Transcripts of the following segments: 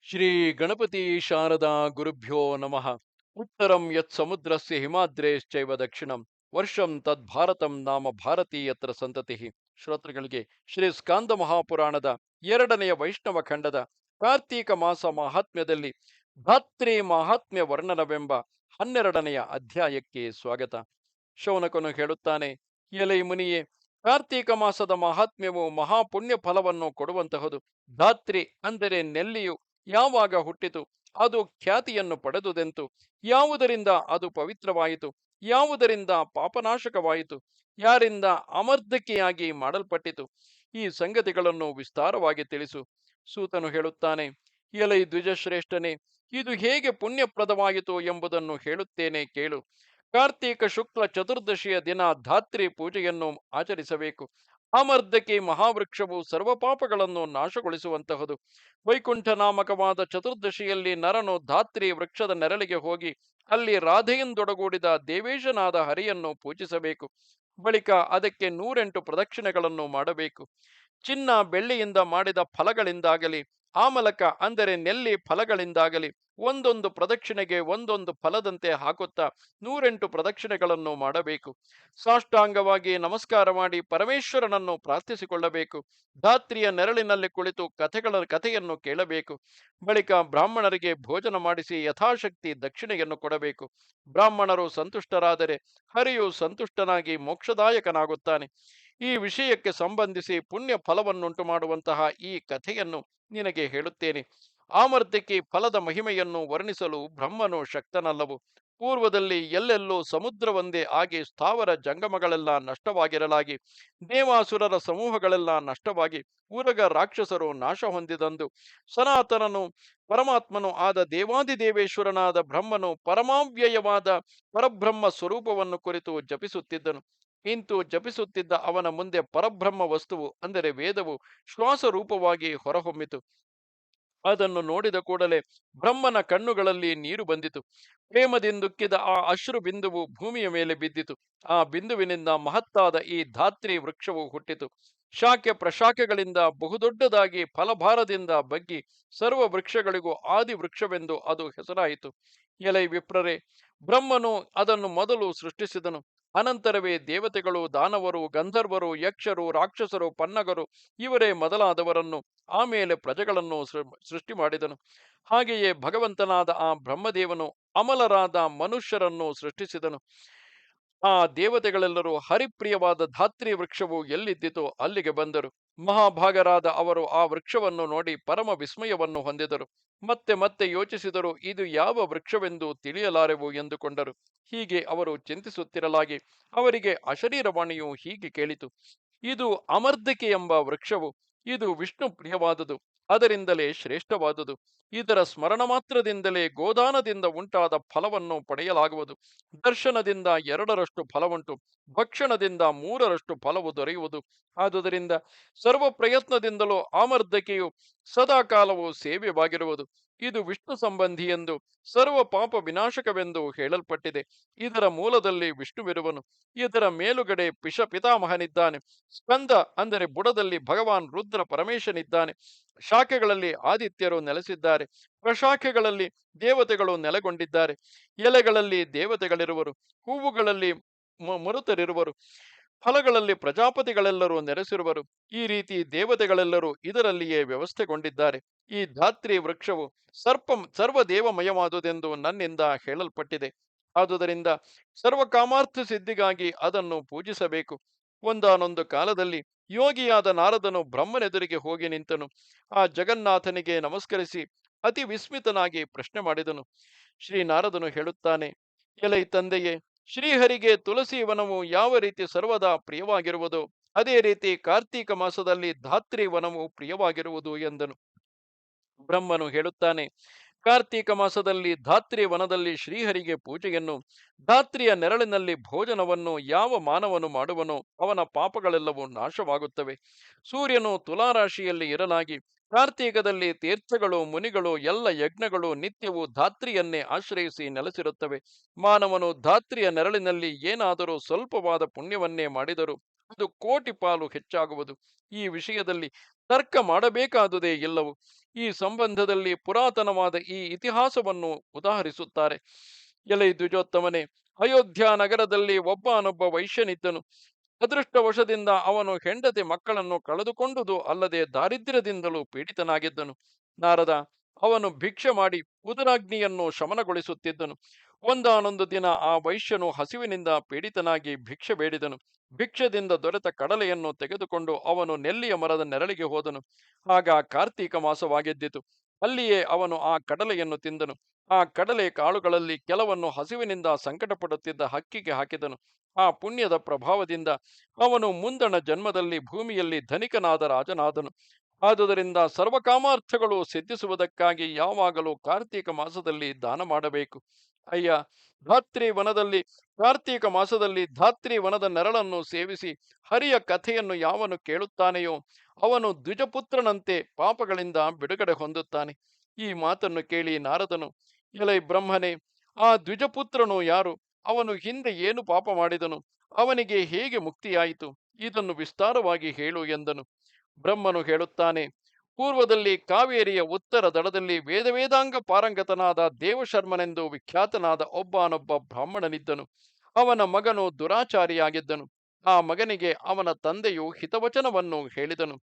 ಶ್ರೀ ಗಣಪತಿ ಶಾರದಾ ಗುರುಭ್ಯೋ ನಮಃ. ಉತ್ತರಂ ಯತ್ ಸಮುದ್ರಸ್ಯ ಹಿಮಾದ್ರೇಶ್ಚೈವ ದಕ್ಷಿಣಂ ವರ್ಷಂ ತದ್ಭಾರತಂ ನಾಮ ಭಾರತೀಯತ್ರ ಸಂತತಿ. ಶ್ರೋತೃಗಳಿಗೆ ಶ್ರೀ ಸ್ಕಾಂದ ಮಹಾಪುರಾಣದ ಎರಡನೆಯ ವೈಷ್ಣವ ಖಂಡದ ಕಾರ್ತೀಕ ಮಾಸ ಮಹಾತ್ಮ್ಯದಲ್ಲಿ ಧಾತ್ರಿ ಮಹಾತ್ಮ್ಯ ವರ್ಣನವೆಂಬ 12ನೆಯ ಅಧ್ಯಾಯಕ್ಕೆ ಸ್ವಾಗತ. ಶೌನಕನು ಹೇಳುತ್ತಾನೆ, ಎಲೈ ಮುನಿಯೇ, ಕಾರ್ತೀಕ ಮಾಸದ ಮಹಾತ್ಮ್ಯವು ಮಹಾಪುಣ್ಯ ಫಲವನ್ನು ಕೊಡುವಂತಹದು. ಧಾತ್ರಿ ಅಂದರೆ ನೆಲ್ಲಿಯು ಯಾವಾಗ ಹುಟ್ಟಿತು, ಅದು ಖ್ಯಾತಿಯನ್ನು ಪಡೆದುದೆಂತು, ಯಾವುದರಿಂದ ಅದು ಪವಿತ್ರವಾಯಿತು, ಯಾವುದರಿಂದ ಪಾಪನಾಶಕವಾಯಿತು, ಯಾರಿಂದ ಅಮರ್ಧಕಿಯಾಗಿ ಮಾಡಲ್ಪಟ್ಟಿತು, ಈ ಸಂಗತಿಗಳನ್ನು ವಿಸ್ತಾರವಾಗಿ ತಿಳಿಸು. ಸೂತನು ಹೇಳುತ್ತಾನೆ, ಎಲೈ ದ್ವಿಜಶ್ರೇಷ್ಠನೇ, ಇದು ಹೇಗೆ ಪುಣ್ಯಪ್ರದವಾಯಿತು ಎಂಬುದನ್ನು ಹೇಳುತ್ತೇನೆ ಕೇಳು. ಕಾರ್ತೀಕ ಶುಕ್ಲ ಚತುರ್ದಶಿಯ ದಿನ ಧಾತ್ರಿ ಪೂಜೆಯನ್ನು ಆಚರಿಸಬೇಕು. ಅಮರ್ಧಕಿ ಮಹಾವೃಕ್ಷವು ಸರ್ವ ಪಾಪಗಳನ್ನು ನಾಶಗೊಳಿಸುವಂತಹದು. ವೈಕುಂಠ ನಾಮಕವಾದ ಚತುರ್ದಶಿಯಲ್ಲಿ ನರನು ಧಾತ್ರಿ ವೃಕ್ಷದ ನೆರಳಿಗೆ ಹೋಗಿ ಅಲ್ಲಿ ರಾಧೆಯಿಂದೊಡಗೂಡಿದ ದೇವೇಶನಾದ ಹರಿಯನ್ನು ಪೂಜಿಸಬೇಕು. ಬಳಿಕ ಅದಕ್ಕೆ 108 ಪ್ರದಕ್ಷಿಣೆಗಳನ್ನು ಮಾಡಬೇಕು. ಚಿನ್ನ ಬೆಳ್ಳಿಯಿಂದ ಮಾಡಿದ ಫಲಗಳಿಂದಾಗಲಿ, ಆಮಲಕ ಅಂದರೆ ನೆಲ್ಲಿ ಫಲಗಳಿಂದಾಗಲಿ ಒಂದೊಂದು ಪ್ರದಕ್ಷಿಣೆಗೆ ಒಂದೊಂದು ಫಲದಂತೆ ಹಾಕುತ್ತಾ 108 ಪ್ರದಕ್ಷಿಣೆಗಳನ್ನು ಮಾಡಬೇಕು. ಸಾಷ್ಟಾಂಗವಾಗಿ ನಮಸ್ಕಾರ ಮಾಡಿ ಪರಮೇಶ್ವರನನ್ನು ಪ್ರಾರ್ಥಿಸಿಕೊಳ್ಳಬೇಕು. ಧಾತ್ರಿಯ ನೆರಳಿನಲ್ಲಿ ಕುಳಿತು ಕಥೆಯನ್ನು ಕೇಳಬೇಕು. ಬಳಿಕ ಬ್ರಾಹ್ಮಣರಿಗೆ ಭೋಜನ ಮಾಡಿಸಿ ಯಥಾಶಕ್ತಿ ದಕ್ಷಿಣೆಯನ್ನು ಕೊಡಬೇಕು. ಬ್ರಾಹ್ಮಣರು ಸಂತುಷ್ಟರಾದರೆ ಹರಿಯು ಸಂತುಷ್ಟನಾಗಿ ಮೋಕ್ಷದಾಯಕನಾಗುತ್ತಾನೆ. ಈ ವಿಷಯಕ್ಕೆ ಸಂಬಂಧಿಸಿ ಪುಣ್ಯ ಫಲವನ್ನುಂಟು ಮಾಡುವಂತಹ ಈ ಕಥೆಯನ್ನು ನಿನಗೆ ಹೇಳುತ್ತೇನೆ. ಆಮರ್ತಿಕಿ ಫಲದ ಮಹಿಮೆಯನ್ನು ವರ್ಣಿಸಲು ಬ್ರಹ್ಮನು ಶಕ್ತನಲ್ಲವು. ಪೂರ್ವದಲ್ಲಿ ಎಲ್ಲೆಲ್ಲೂ ಸಮುದ್ರವೊಂದೇ ಆಗಿ ಸ್ಥಾವರ ಜಂಗಮಗಳೆಲ್ಲ ನಷ್ಟವಾಗಿರಲಾಗಿ, ದೇವಾಸುರರ ಸಮೂಹಗಳೆಲ್ಲ ನಷ್ಟವಾಗಿ, ಉರಗ ರಾಕ್ಷಸರು ನಾಶ ಹೊಂದಿದಂದು ಸನಾತನನು ಪರಮಾತ್ಮನು ಆದ ದೇವಾದಿದೇವೇಶ್ವರನಾದ ಬ್ರಹ್ಮನು ಪರಮಾವ್ಯಯವಾದ ಪರಬ್ರಹ್ಮ ಸ್ವರೂಪವನ್ನು ಕುರಿತು ಜಪಿಸುತ್ತಿದ್ದನು. ಇಂತು ಜಪಿಸುತ್ತಿದ್ದ ಅವನ ಮುಂದೆ ಪರಬ್ರಹ್ಮ ವಸ್ತುವು ಅಂದರೆ ವೇದವು ಶ್ವಾಸರೂಪವಾಗಿ ಹೊರಹೊಮ್ಮಿತು. ಅದನ್ನು ನೋಡಿದ ಕೂಡಲೇ ಬ್ರಹ್ಮನ ಕಣ್ಣುಗಳಲ್ಲಿ ನೀರು ಬಂದಿತು. ಪ್ರೇಮದಿಂದುಕ್ಕಿದ ಆ ಅಶ್ರು ಬಿಂದುವು ಭೂಮಿಯ ಮೇಲೆ ಬಿದ್ದಿತು. ಆ ಬಿಂದುವಿನಿಂದ ಮಹತ್ತಾದ ಈ ಧಾತ್ರಿ ವೃಕ್ಷವು ಹುಟ್ಟಿತು. ಶಾಖೆ ಪ್ರಶಾಖೆಗಳಿಂದ ಬಹುದೊಡ್ಡದಾಗಿ ಫಲಭಾರದಿಂದ ಬಗ್ಗಿ ಸರ್ವ ವೃಕ್ಷಗಳಿಗೂ ಆದಿ ವೃಕ್ಷವೆಂದು ಅದು ಹೆಸರಾಯಿತು. ಎಲೈ ವಿಪ್ರರೇ, ಬ್ರಹ್ಮನು ಅದನ್ನು ಮೊದಲು ಸೃಷ್ಟಿಸಿದನು. ಅನಂತರವೇ ದೇವತೆಗಳು, ದಾನವರು, ಗಂಧರ್ವರು, ಯಕ್ಷರು, ರಾಕ್ಷಸರು, ಪನ್ನಗರು ಇವರೇ ಮೊದಲಾದವರನ್ನು, ಆಮೇಲೆ ಪ್ರಜೆಗಳನ್ನು ಸೃಷ್ಟಿ ಮಾಡಿದನು. ಹಾಗೆಯೇ ಭಗವಂತನಾದ ಆ ಬ್ರಹ್ಮದೇವನು ಅಮಲರಾದ ಮನುಷ್ಯರನ್ನು ಸೃಷ್ಟಿಸಿದನು. ಆ ದೇವತೆಗಳೆಲ್ಲರೂ ಹರಿಪ್ರಿಯವಾದ ಧಾತ್ರಿ ವೃಕ್ಷವು ಎಲ್ಲಿದ್ದಿತೋ ಅಲ್ಲಿಗೆ ಬಂದರು. ಮಹಾಭಾಗರಾದ ಅವರು ಆ ವೃಕ್ಷವನ್ನು ನೋಡಿ ಪರಮ ವಿಸ್ಮಯವನ್ನು ಹೊಂದಿದರು. ಮತ್ತೆ ಮತ್ತೆ ಯೋಚಿಸಿದರು, ಇದು ಯಾವ ವೃಕ್ಷವೆಂದು ತಿಳಿಯಲಾರೆವು ಎಂದುಕೊಂಡರು. ಹೀಗೆ ಅವರು ಚಿಂತಿಸುತ್ತಿರಲಾಗಿ ಅವರಿಗೆ ಅಶರೀರವಾಣಿಯು ಹೀಗೆ ಕೇಳಿತು, ಇದು ಅಮರ್ಧಿಕೆ ಎಂಬ ವೃಕ್ಷವು. ಇದು ವಿಷ್ಣು ಪ್ರಿಯವಾದುದು, ಅದರಿಂದಲೇ ಶ್ರೇಷ್ಠವಾದುದು. ಇದರ ಸ್ಮರಣ ಮಾತ್ರದಿಂದಲೇ ಗೋದಾನದಿಂದ ಉಂಟಾದ ಫಲವನ್ನು ಪಡೆಯಲಾಗುವುದು. ದರ್ಶನದಿಂದ 2ರಷ್ಟು ಫಲವುಂಟು, ಭಕ್ಷಣದಿಂದ 3ರಷ್ಟು ಫಲವು ದೊರೆಯುವುದು. ಆದುದರಿಂದ ಸರ್ವ ಪ್ರಯತ್ನದಿಂದಲೂ ಆಮರ್ಧಕೆಯು ಸದಾಕಾಲವು ಸೇವ್ಯವಾಗಿರುವುದು. ಇದು ವಿಷ್ಣು ಸಂಬಂಧಿ ಎಂದು, ಸರ್ವ ಪಾಪ ವಿನಾಶಕವೆಂದು ಹೇಳಲ್ಪಟ್ಟಿದೆ. ಇದರ ಮೂಲದಲ್ಲಿ ವಿಷ್ಣುವಿರುವನು. ಇದರ ಮೇಲುಗಡೆ ಪಿತಾಮಹನಿದ್ದಾನೆ. ಸ್ಕಂದ ಅಂದರೆ ಬುಡದಲ್ಲಿ ಭಗವಾನ್ ರುದ್ರ ಪರಮೇಶನಿದ್ದಾನೆ. ಶಾಖೆಗಳಲ್ಲಿ ಆದಿತ್ಯರು ನೆಲೆಸಿದ್ದಾರೆ. ಪ್ರಶಾಖೆಗಳಲ್ಲಿ ದೇವತೆಗಳು ನೆಲೆಗೊಂಡಿದ್ದಾರೆ. ಎಲೆಗಳಲ್ಲಿ ದೇವತೆಗಳಿರುವರು, ಹೂವುಗಳಲ್ಲಿ ಮರುತರಿರುವರು, ಫಲಗಳಲ್ಲಿ ಪ್ರಜಾಪತಿಗಳೆಲ್ಲರೂ ನೆಲೆಸಿರುವರು. ಈ ರೀತಿ ದೇವತೆಗಳೆಲ್ಲರೂ ಇದರಲ್ಲಿಯೇ ವ್ಯವಸ್ಥೆಗೊಂಡಿದ್ದಾರೆ. ಈ ಧಾತ್ರಿ ವೃಕ್ಷವು ಸರ್ವದೇವಮಯವಾದುದೆಂದು ನನ್ನಿಂದ ಹೇಳಲ್ಪಟ್ಟಿದೆ. ಆದುದರಿಂದ ಸರ್ವಕಾಮಾರ್ಥ ಸಿದ್ಧಿಗಾಗಿ ಅದನ್ನು ಪೂಜಿಸಬೇಕು. ಒಂದಾನೊಂದು ಕಾಲದಲ್ಲಿ ಯೋಗಿಯಾದ ನಾರದನು ಬ್ರಹ್ಮನೆದುರಿಗೆ ಹೋಗಿ ನಿಂತನು. ಆ ಜಗನ್ನಾಥನಿಗೆ ನಮಸ್ಕರಿಸಿ ಅತಿ ವಿಸ್ಮಿತನಾಗಿ ಪ್ರಶ್ನೆ ಮಾಡಿದನು. ಶ್ರೀ ನಾರದನು ಹೇಳುತ್ತಾನೆ, ಎಲೈ ತಂದೆಯೇ, ಶ್ರೀಹರಿಗೆ ತುಳಸಿ ವನವು ಯಾವ ರೀತಿ ಸರ್ವದಾ ಪ್ರಿಯವಾಗಿರುವುದೋ ಅದೇ ರೀತಿ ಕಾರ್ತೀಕ ಮಾಸದಲ್ಲಿ ಧಾತ್ರಿ ವನವು ಪ್ರಿಯವಾಗಿರುವುದು ಎಂದನು. ಬ್ರಹ್ಮನು ಹೇಳುತ್ತಾನೆ, ಕಾರ್ತೀಕ ಮಾಸದಲ್ಲಿ ಧಾತ್ರಿ ವನದಲ್ಲಿ ಶ್ರೀಹರಿಗೆ ಪೂಜೆಯನ್ನು, ಧಾತ್ರಿಯ ನೆರಳಿನಲ್ಲಿ ಭೋಜನವನ್ನು ಯಾವ ಮಾನವನು ಮಾಡುವನೋ ಅವನ ಪಾಪಗಳೆಲ್ಲವೂ ನಾಶವಾಗುತ್ತವೆ. ಸೂರ್ಯನು ತುಲಾರಾಶಿಯಲ್ಲಿ ಇರಲಾಗಿ ಕಾರ್ತೀಕದಲ್ಲಿ ತೀರ್ಥಗಳು, ಮುನಿಗಳು, ಎಲ್ಲ ಯಜ್ಞಗಳು ನಿತ್ಯವೂ ಧಾತ್ರಿಯನ್ನೇ ಆಶ್ರಯಿಸಿ ನೆಲೆಸಿರುತ್ತವೆ. ಮಾನವನು ಧಾತ್ರಿಯ ನೆರಳಿನಲ್ಲಿ ಏನಾದರೂ ಸ್ವಲ್ಪವಾದ ಪುಣ್ಯವನ್ನೇ ಮಾಡಿದರೂ ಅದು ಕೋಟಿ ಪಾಲು ಹೆಚ್ಚಾಗುವುದು. ಈ ವಿಷಯದಲ್ಲಿ ತರ್ಕ ಮಾಡಬೇಕಾದುದೇ ಇಲ್ಲವು. ಈ ಸಂಬಂಧದಲ್ಲಿ ಪುರಾತನವಾದ ಈ ಇತಿಹಾಸವನ್ನು ಉದಾಹರಿಸುತ್ತಾರೆ. ಎಲೈ ದ್ವಿಜೋತ್ತಮನೇ, ಅಯೋಧ್ಯ ನಗರದಲ್ಲಿ ಒಬ್ಬನೊಬ್ಬ ವೈಶ್ಯನಿದ್ದನು. ಅದೃಷ್ಟವಶದಿಂದ ಅವನು ಹೆಂಡತಿ ಮಕ್ಕಳನ್ನು ಕಳೆದುಕೊಂಡುದು ಅಲ್ಲದೆ ದಾರಿದ್ರ್ಯದಿಂದಲೂ ಪೀಡಿತನಾಗಿದ್ದನು. ನಾರದ, ಅವನು ಭಿಕ್ಷೆ ಮಾಡಿ ಉದರಾಗ್ನಿಯನ್ನು ಶಮನಗೊಳಿಸುತ್ತಿದ್ದನು. ಒಂದಾನೊಂದು ದಿನ ಆ ವೈಶ್ಯನು ಹಸಿವಿನಿಂದ ಪೀಡಿತನಾಗಿ ಭಿಕ್ಷೆ ಬೇಡಿದನು. ಭಿಕ್ಷದಿಂದ ದೊರೆತ ಕಡಲೆಯನ್ನು ತೆಗೆದುಕೊಂಡು ಅವನು ನೆಲ್ಲಿಯ ಮರದ ನೆರಳಿಗೆ ಹೋದನು. ಆಗ ಕಾರ್ತೀಕ ಮಾಸವಾಗಿದ್ದಿತು. ಅಲ್ಲಿಯೇ ಅವನು ಆ ಕಡಲೆಯನ್ನು ತಿಂದನು. ಆ ಕಡಲೆ ಕಾಳುಗಳಲ್ಲಿ ಕೆಲವನ್ನು ಹಸಿವಿನಿಂದ ಸಂಕಟಪಡುತ್ತಿದ್ದ ಹಕ್ಕಿಗೆ ಹಾಕಿದನು. ಆ ಪುಣ್ಯದ ಪ್ರಭಾವದಿಂದ ಅವನು ಮುಂದಣ ಜನ್ಮದಲ್ಲಿ ಭೂಮಿಯಲ್ಲಿ ಧನಿಕನಾದ ರಾಜನಾದನು. ಆದುದರಿಂದ ಸರ್ವಕಾಮಾರ್ಥಗಳು ಸಿದ್ಧಿಸುವುದಕ್ಕಾಗಿ ಯಾವಾಗಲೂ ಕಾರ್ತೀಕ ಮಾಸದಲ್ಲಿ ದಾನ ಮಾಡಬೇಕು. ಅಯ್ಯ, ಧಾತ್ರಿ ವನದಲ್ಲಿ ಕಾರ್ತೀಕ ಮಾಸದಲ್ಲಿ ಧಾತ್ರಿ ವನದ ನೆರಳನ್ನು ಸೇವಿಸಿ ಹರಿಯ ಕಥೆಯನ್ನು ಯಾವನು ಕೇಳುತ್ತಾನೆಯೋ ಅವನು ದ್ವಿಜಪುತ್ರನಂತೆ ಪಾಪಗಳಿಂದ ಬಿಡುಗಡೆ ಹೊಂದುತ್ತಾನೆ. ಈ ಮಾತನ್ನು ಕೇಳಿ ನಾರದನು, ಎಲೈ ಬ್ರಹ್ಮನೇ, ಆ ದ್ವಿಜಪುತ್ರನು ಯಾರು? ಅವನು ಹಿಂದೆ ಏನು ಪಾಪ ಮಾಡಿದನು? ಅವನಿಗೆ ಹೇಗೆ ಮುಕ್ತಿಯಾಯಿತು? ಇದನ್ನು ವಿಸ್ತಾರವಾಗಿ ಹೇಳು ಎಂದನು. ಬ್ರಹ್ಮನು ಹೇಳುತ್ತಾನೆ, ಪೂರ್ವದಲ್ಲಿ ಕಾವೇರಿಯ ಉತ್ತರ ದಡದಲ್ಲಿ ವೇದಾಂಗ ಪಾರಂಗತನಾದ ದೇವಶರ್ಮನೆಂದು ವಿಖ್ಯಾತನಾದ ಒಬ್ಬನೊಬ್ಬ ಬ್ರಾಹ್ಮಣನಿದ್ದನು. ಅವನ ಮಗನು ದುರಾಚಾರಿಯಾಗಿದ್ದನು. ಆ ಮಗನಿಗೆ ಅವನ ತಂದೆಯು ಹಿತವಚನವನ್ನು ಹೇಳಿದನು.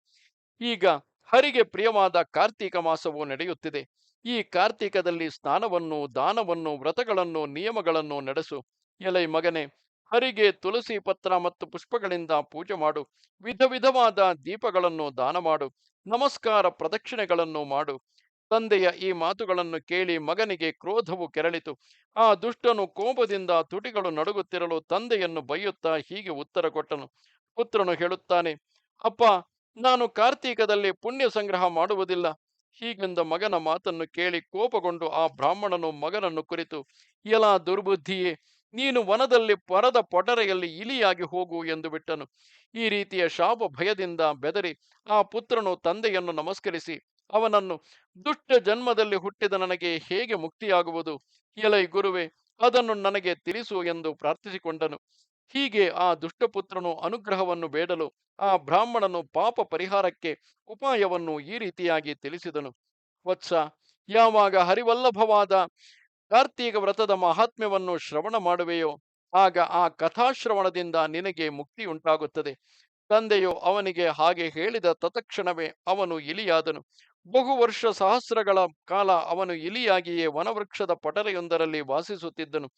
ಈಗ ಹರಿಗೆ ಪ್ರಿಯವಾದ ಕಾರ್ತೀಕ ಮಾಸವು ನಡೆಯುತ್ತಿದೆ. ಈ ಕಾರ್ತೀಕದಲ್ಲಿ ಸ್ನಾನವನ್ನು, ದಾನವನ್ನು, ವ್ರತಗಳನ್ನು, ನಿಯಮಗಳನ್ನು ನಡೆಸು. ಎಲೈ ಮಗನೇ, ಹರಿಗೆ ತುಳಸಿ ಪತ್ರ ಮತ್ತು ಪುಷ್ಪಗಳಿಂದ ಪೂಜೆ ಮಾಡು. ವಿಧ ವಿಧವಾದ ದೀಪಗಳನ್ನು ದಾನ ಮಾಡು. ನಮಸ್ಕಾರ ಪ್ರದಕ್ಷಿಣೆಗಳನ್ನು ಮಾಡು. ತಂದೆಯ ಈ ಮಾತುಗಳನ್ನು ಕೇಳಿ ಮಗನಿಗೆ ಕ್ರೋಧವು ಕೆರಳಿತು. ಆ ದುಷ್ಟನು ಕೋಪದಿಂದ ತುಟಿಗಳು ನಡುಗುತ್ತಿರಲು ತಂದೆಯನ್ನು ಬೈಯುತ್ತಾ ಹೀಗೆ ಉತ್ತರ ಕೊಟ್ಟನು. ಪುತ್ರನು ಹೇಳುತ್ತಾನೆ, ಅಪ್ಪ, ನಾನು ಕಾರ್ತೀಕದಲ್ಲಿ ಪುಣ್ಯ ಸಂಗ್ರಹ ಮಾಡುವುದಿಲ್ಲ. ಹೀಗೆಂದ ಮಗನ ಮಾತನ್ನು ಕೇಳಿ ಕೋಪಗೊಂಡು ಆ ಬ್ರಾಹ್ಮಣನು ಮಗನನ್ನು ಕುರಿತು, ಎಲಾ ದುರ್ಬುದ್ಧಿಯೇ, ನೀನು ವನದಲ್ಲಿ ಪರದ ಪೊಟರೆಯಲ್ಲಿ ಇಲಿಯಾಗಿ ಹೋಗು ಎಂದು ಬಿಟ್ಟನು. ಈ ರೀತಿಯ ಶಾಪ ಭಯದಿಂದ ಬೆದರಿ ಆ ಪುತ್ರನು ತಂದೆಯನ್ನು ನಮಸ್ಕರಿಸಿ ಅವನನ್ನು, ದುಷ್ಟ ಜನ್ಮದಲ್ಲಿ ಹುಟ್ಟಿದ ನನಗೆ ಹೇಗೆ ಮುಕ್ತಿಯಾಗುವುದು? ಎಲೈ ಗುರುವೆ, ಅದನ್ನು ನನಗೆ ತಿಳಿಸು ಎಂದು ಪ್ರಾರ್ಥಿಸಿಕೊಂಡನು. ಹೀಗೆ ಆ ದುಷ್ಟಪುತ್ರನು ಅನುಗ್ರಹವನ್ನು ಬೇಡಲು ಆ ಬ್ರಾಹ್ಮಣನು ಪಾಪ ಪರಿಹಾರಕ್ಕೆ ಉಪಾಯವನ್ನು ಈ ರೀತಿಯಾಗಿ ತಿಳಿಸಿದನು. ವತ್ಸ, ಯಾವಾಗ ಹರಿವಲ್ಲಭವಾದ ಕಾರ್ತೀಕ ವ್ರತದ ಮಹಾತ್ಮ್ಯವನ್ನು ಶ್ರವಣ ಮಾಡುವೆಯೋ ಆಗ ಆ ಕಥಾಶ್ರವಣದಿಂದ ನಿನಗೆ ಮುಕ್ತಿಯುಂಟಾಗುತ್ತದೆ. ತಂದೆಯು ಅವನಿಗೆ ಹಾಗೆ ಹೇಳಿದ ತತ್ಕ್ಷಣವೇ ಅವನು ಇಲಿಯಾದನು. ಬಹು ವರ್ಷ ಸಹಸ್ರಗಳ ಕಾಲ ಅವನು ಇಲಿಯಾಗಿಯೇ ವನವೃಕ್ಷದ ಪಟರೆಯೊಂದರಲ್ಲಿ ವಾಸಿಸುತ್ತಿದ್ದನು.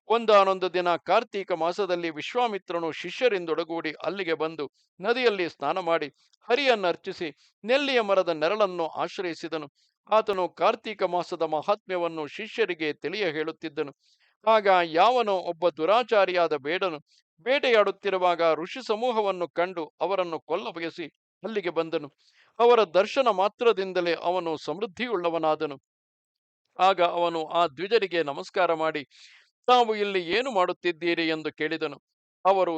ಒಂದಾನೊಂದು ದಿನ ಕಾರ್ತೀಕ ಮಾಸದಲ್ಲಿ ವಿಶ್ವಾಮಿತ್ರನು ಶಿಷ್ಯರಿಂದೊಡಗೂಡಿ ಅಲ್ಲಿಗೆ ಬಂದು ನದಿಯಲ್ಲಿ ಸ್ನಾನ ಮಾಡಿ ಹರಿಯನ್ನರ್ಚಿಸಿ ನೆಲ್ಲಿಯ ಮರದ ನೆರಳನ್ನು ಆಶ್ರಯಿಸಿದನು. ಆತನು ಕಾರ್ತೀಕ ಮಾಸದ ಮಹಾತ್ಮ್ಯವನ್ನು ಶಿಷ್ಯರಿಗೆ ತಿಳಿಯ ಹೇಳುತ್ತಿದ್ದನು. ಆಗ ಯಾವನೋ ಒಬ್ಬ ದುರಾಚಾರಿಯಾದ ಬೇಡನು ಬೇಟೆಯಾಡುತ್ತಿರುವಾಗ ಋಷಿ ಸಮೂಹವನ್ನು ಕಂಡು ಅವರನ್ನು ಕೊಲ್ಲ ಬಯಸಿ ಅಲ್ಲಿಗೆ ಬಂದನು. ಅವರ ದರ್ಶನ ಮಾತ್ರದಿಂದಲೇ ಅವನು ಸಮೃದ್ಧಿಯುಳ್ಳವನಾದನು. ಆಗ ಅವನು ಆ ದ್ವಿಜರಿಗೆ ನಮಸ್ಕಾರ ಮಾಡಿ, ತಾವು ಇಲ್ಲಿ ಏನು ಮಾಡುತ್ತಿದ್ದೀರಿ ಎಂದು ಕೇಳಿದನು. ಅವನು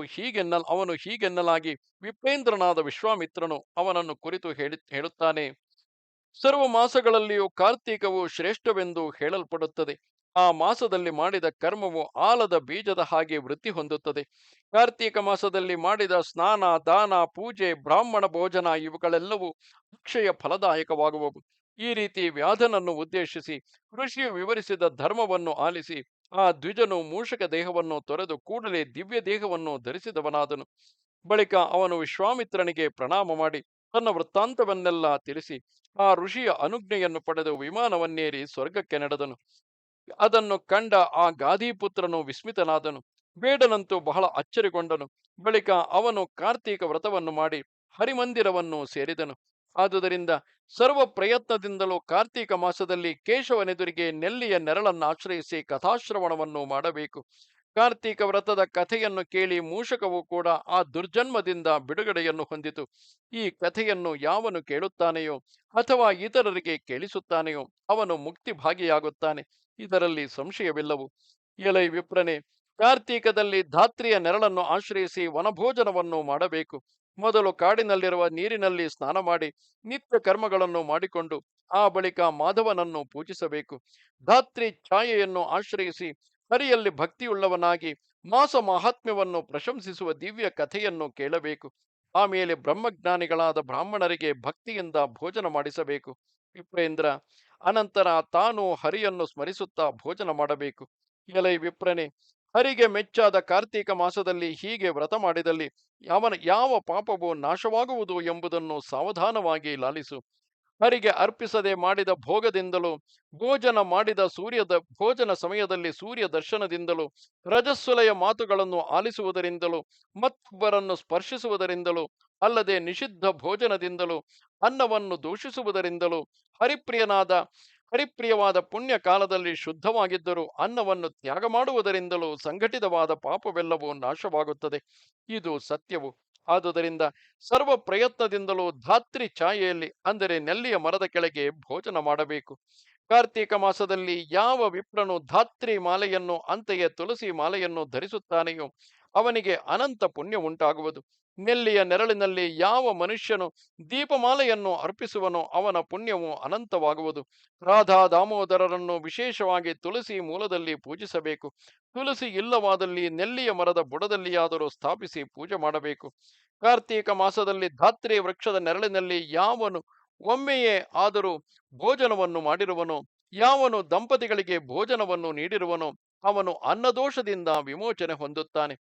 ಹೀಗೆನ್ನಲಾಗಿ ವಿಪ್ರೇಂದ್ರನಾದ ವಿಶ್ವಾಮಿತ್ರನು ಅವನನ್ನು ಕುರಿತು ಹೇಳುತ್ತಾನೆ. ಸರ್ವ ಮಾಸಗಳಲ್ಲಿಯೂ ಕಾರ್ತೀಕವು ಶ್ರೇಷ್ಠವೆಂದು ಹೇಳಲ್ಪಡುತ್ತದೆ. ಆ ಮಾಸದಲ್ಲಿ ಮಾಡಿದ ಕರ್ಮವು ಆಲದ ಬೀಜದ ಹಾಗೆ ವೃದ್ಧಿ ಹೊಂದುತ್ತದೆ. ಕಾರ್ತೀಕ ಮಾಸದಲ್ಲಿ ಮಾಡಿದ ಸ್ನಾನ, ದಾನ, ಪೂಜೆ, ಬ್ರಾಹ್ಮಣ ಭೋಜನ ಇವುಗಳೆಲ್ಲವೂ ಅಕ್ಷಯ ಫಲದಾಯಕವಾಗುವವು. ಈ ರೀತಿ ವ್ಯಾಧನನ್ನು ಉದ್ದೇಶಿಸಿ ಋಷಿಯು ವಿವರಿಸಿದ ಧರ್ಮವನ್ನು ಆಲಿಸಿ ಆ ದ್ವಿಜನು ಮೂಷಕ ದೇಹವನ್ನು ತೊರೆದು ಕೂಡಲೇ ದಿವ್ಯ ದೇಹವನ್ನು ಧರಿಸಿದವನಾದನು. ಬಳಿಕ ಅವನು ವಿಶ್ವಾಮಿತ್ರನಿಗೆ ಪ್ರಣಾಮ ಮಾಡಿ ತನ್ನ ವೃತ್ತಾಂತವನ್ನೆಲ್ಲ ತಿಳಿಸಿ ಆ ಋಷಿಯ ಅನುಜ್ಞೆಯನ್ನು ಪಡೆದು ವಿಮಾನವನ್ನೇರಿ ಸ್ವರ್ಗಕ್ಕೆ ನಡೆದನು. ಅದನ್ನು ಕಂಡ ಆ ಗಾಧಿಪುತ್ರನು ವಿಸ್ಮಿತನಾದನು. ಬೇಡನಂತೂ ಬಹಳ ಅಚ್ಚರಿಗೊಂಡನು. ಬಳಿಕ ಅವನು ಕಾರ್ತೀಕ ವ್ರತವನ್ನು ಮಾಡಿ ಹರಿಮಂದಿರವನ್ನು ಸೇರಿದನು. ಆದುದರಿಂದ ಸರ್ವ ಪ್ರಯತ್ನದಿಂದಲೂ ಕಾರ್ತೀಕ ಮಾಸದಲ್ಲಿ ಕೇಶವನೆದುರಿಗೆ ನೆಲ್ಲಿಯ ನೆರಳನ್ನಾಶ್ರಯಿಸಿ ಕಥಾಶ್ರವಣವನ್ನು ಮಾಡಬೇಕು. ಕಾರ್ತೀಕ ವ್ರತದ ಕಥೆಯನ್ನು ಕೇಳಿ ಮೂಷಕವು ಕೂಡ ಆ ದುರ್ಜನ್ಮದಿಂದ ಬಿಡುಗಡೆಯನ್ನು ಹೊಂದಿತು. ಈ ಕಥೆಯನ್ನು ಯಾವನು ಕೇಳುತ್ತಾನೆಯೋ ಅಥವಾ ಇತರರಿಗೆ ಕೇಳಿಸುತ್ತಾನೆಯೋ ಅವನು ಮುಕ್ತಿ ಭಾಗಿಯಾಗುತ್ತಾನೆ. ಇದರಲ್ಲಿ ಸಂಶಯವಿಲ್ಲವು. ಎಲೈ ವಿಪ್ರನೆ, ಕಾರ್ತೀಕದಲ್ಲಿ ಧಾತ್ರಿಯ ನೆರಳನ್ನು ಆಶ್ರಯಿಸಿ ವನಭೋಜನವನ್ನು ಮಾಡಬೇಕು. ಮೊದಲು ಕಾಡಿನಲ್ಲಿರುವ ನೀರಿನಲ್ಲಿ ಸ್ನಾನ ಮಾಡಿ ನಿತ್ಯ ಕರ್ಮಗಳನ್ನು ಮಾಡಿಕೊಂಡು ಆ ಬಳಿಕ ಮಾಧವನನ್ನು ಪೂಜಿಸಬೇಕು. ಧಾತ್ರಿ ಛಾಯೆಯನ್ನು ಆಶ್ರಯಿಸಿ ಹರಿಯಲ್ಲಿ ಭಕ್ತಿಯುಳ್ಳವನಾಗಿ ಮಾಸ ಮಹಾತ್ಮ್ಯವನ್ನು ಪ್ರಶಂಸಿಸುವ ದಿವ್ಯ ಕಥೆಯನ್ನು ಕೇಳಬೇಕು. ಆಮೇಲೆ ಬ್ರಹ್ಮಜ್ಞಾನಿಗಳಾದ ಬ್ರಾಹ್ಮಣರಿಗೆ ಭಕ್ತಿಯಿಂದ ಭೋಜನ ಮಾಡಿಸಬೇಕು. ವಿಪ್ರೇಂದ್ರ, ಅನಂತರ ತಾನು ಹರಿಯನ್ನು ಸ್ಮರಿಸುತ್ತಾ ಭೋಜನ ಮಾಡಬೇಕು. ಎಲೈ ವಿಪ್ರನೆ, ಹರಿಗೆ ಮೆಚ್ಚಾದ ಕಾರ್ತೀಕ ಮಾಸದಲ್ಲಿ ಹೀಗೆ ವ್ರತ ಮಾಡಿದಲ್ಲಿ ಅವನ ಯಾವ ಪಾಪವು ನಾಶವಾಗುವುದು ಎಂಬುದನ್ನು ಸಾವಧಾನವಾಗಿ ಲಾಲಿಸು. ಹರಿಗೆ ಅರ್ಪಿಸದೆ ಮಾಡಿದ ಭೋಗದಿಂದಲೂ, ಭೋಜನ ಮಾಡಿದ ಭೋಜನ ಸಮಯದಲ್ಲಿ ಸೂರ್ಯ ದರ್ಶನದಿಂದಲೂ, ರಜಸ್ಸುಲೆಯ ಮಾತುಗಳನ್ನು ಆಲಿಸುವುದರಿಂದಲೂ, ಮತ್ತೊಬ್ಬರನ್ನು ಸ್ಪರ್ಶಿಸುವುದರಿಂದಲೂ, ಅಲ್ಲದೆ ನಿಷಿದ್ಧ ಭೋಜನದಿಂದಲೂ, ಅನ್ನವನ್ನು ದೂಷಿಸುವುದರಿಂದಲೂ, ಹರಿಪ್ರಿಯನಾದ ಹರಿಪ್ರಿಯವಾದ ಪುಣ್ಯ ಕಾಲದಲ್ಲಿ ಶುದ್ಧವಾಗಿದ್ದರೂ ಅನ್ನವನ್ನು ತ್ಯಾಗ ಮಾಡುವುದರಿಂದಲೂ ಸಂಘಟಿತವಾದ ಪಾಪವೆಲ್ಲವೂ ನಾಶವಾಗುತ್ತದೆ. ಇದು ಸತ್ಯವು. ಆದುದರಿಂದ ಸರ್ವ ಪ್ರಯತ್ನದಿಂದಲೂ ಧಾತ್ರಿ ಛಾಯೆಯಲ್ಲಿ, ಅಂದರೆ ನೆಲ್ಲಿಯ ಮರದ ಕೆಳಗೆ ಭೋಜನ ಮಾಡಬೇಕು. ಕಾರ್ತೀಕ ಮಾಸದಲ್ಲಿ ಯಾವ ವಿಪ್ರನು ಧಾತ್ರಿ ಮಾಲೆಯನ್ನು ಅಂತೆಯೇ ತುಳಸಿ ಮಾಲೆಯನ್ನು ಧರಿಸುತ್ತಾನೆಯೋ ಅವನಿಗೆ ಅನಂತ ಪುಣ್ಯ ಉಂಟಾಗುವುದು. ನೆಲ್ಲಿಯ ನೆರಳಿನಲ್ಲಿ ಯಾವ ಮನುಷ್ಯನು ದೀಪಮಾಲೆಯನ್ನು ಅರ್ಪಿಸುವನೋ ಅವನ ಪುಣ್ಯವು ಅನಂತವಾಗುವುದು. ರಾಧಾ ದಾಮೋದರರನ್ನು ವಿಶೇಷವಾಗಿ ತುಳಸಿ ಮೂಲದಲ್ಲಿ ಪೂಜಿಸಬೇಕು. ತುಳಸಿ ಇಲ್ಲವಾದಲ್ಲಿ ನೆಲ್ಲಿಯ ಮರದ ಬುಡದಲ್ಲಿಯಾದರೂ ಸ್ಥಾಪಿಸಿ ಪೂಜೆ ಮಾಡಬೇಕು. ಕಾರ್ತೀಕ ಮಾಸದಲ್ಲಿ ಧಾತ್ರಿ ವೃಕ್ಷದ ನೆರಳಿನಲ್ಲಿ ಯಾವನು ಒಮ್ಮೆಯೇ ಆದರೂ ಭೋಜನವನ್ನು ಮಾಡಿರುವನೋ, ಯಾವನು ದಂಪತಿಗಳಿಗೆ ಭೋಜನವನ್ನು ನೀಡಿರುವನೋ ಅವನು ಅನ್ನದೋಷದಿಂದ ವಿಮೋಚನೆ ಹೊಂದುತ್ತಾನೆ.